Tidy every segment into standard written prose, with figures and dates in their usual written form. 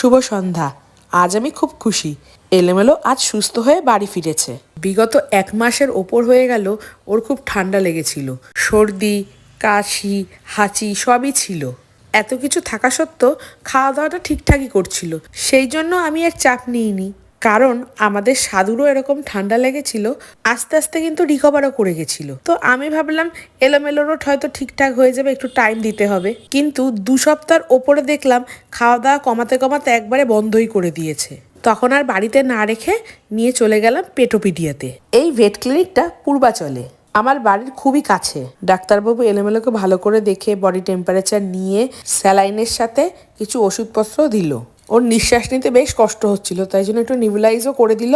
শুভ সন্ধ্যা। আজ আমি খুব খুশি। এলোমেলো আজ সুস্থ হয়ে বাড়ি ফিরেছে। বিগত 1 মাসের ওপর হয়ে গেল ওর খুব ঠান্ডা লেগেছিল, সর্দি, কাশি, হাঁচি সবই ছিল। এত কিছু থাকা সত্ত্বেও খাওয়া দাওয়াটা ঠিকঠাকই করছিল। সেই জন্য আমি আর চাপ নিইনি, কারণ আমাদের সাধুরও এরকম ঠান্ডা লেগেছিল, আস্তে আস্তে কিন্তু রিকভারও করে গেছিল। তো আমি ভাবলাম এলোমেলোরও হয়তো ঠিকঠাক হয়ে যাবে, একটু টাইম দিতে হবে। কিন্তু 2 সপ্তাহের ওপরে দেখলাম খাওয়া দাওয়া কমাতে কমাতে একবারে বন্ধই করে দিয়েছে। তখন আর বাড়িতে না রেখে নিয়ে চলে গেলাম পেটোপিডিয়াতে। এই ভেট ক্লিনিকটা পূর্বাচলে, আমার বাড়ির খুবই কাছে। ডাক্তারবাবু এলোমেলোকে ভালো করে দেখে বডি টেম্পারেচার নিয়ে স্যালাইনের সাথে কিছু ওষুধপত্র দিল। ওর নিঃশ্বাস নিতে বেশ কষ্ট হচ্ছিল, তাই জন্য একটু নিবুলাইজও করে দিল।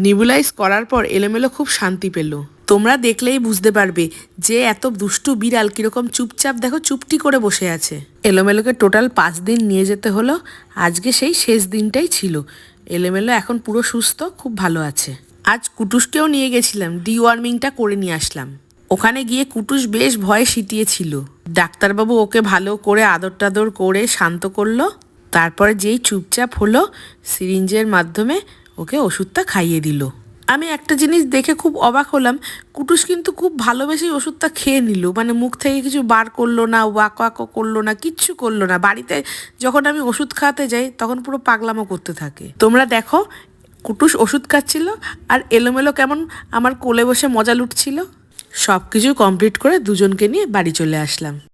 নিবুলাইজ করার পর এলোমেলো খুব শান্তি পেল। তোমরা দেখলেই বুঝতে পারবে যে এত দুষ্টু বিড়াল কিরকম চুপচাপ দেখো চুপটি করে বসে আছে। এলোমেলোকে টোটাল 5 দিন নিয়ে যেতে হলো, আজকে সেই শেষ দিনটাই ছিল। এলোমেলো এখন পুরো সুস্থ, খুব ভালো আছে। আজ কুটুসকেও নিয়ে গেছিলাম, ডিওয়ার্মিংটা করে নিয়ে আসলাম। ওখানে গিয়ে কুটুস বেশ ভয়ে সিটিয়েছিল। ডাক্তারবাবু ওকে ভালো করে আদর টাদর করে শান্ত করলো। তারপরে যেই চুপচাপ হলো, সিরিঞ্জের মাধ্যমে ওকে ওষুধটা খাইয়ে দিল। আমি একটা জিনিস দেখে খুব অবাক হলাম, কুটুস কিন্তু খুব ভালোবেসেই ওষুধটা খেয়ে নিল। মানে মুখ থেকে কিছু বার করলো না, ওয়াক ওয়াকও করলো না, কিচ্ছু করলো না। বাড়িতে যখন আমি ওষুধ খাওয়াতে যাই তখন পুরো পাগলামো করতে থাকে। তোমরা দেখো, কুটুস ওষুধ খাচ্ছিল আর এলোমেলো কেমন আমার কোলে বসে মজা লুটছিল। সব কিছু কমপ্লিট করে দুজনকে নিয়ে বাড়ি চলে আসলাম।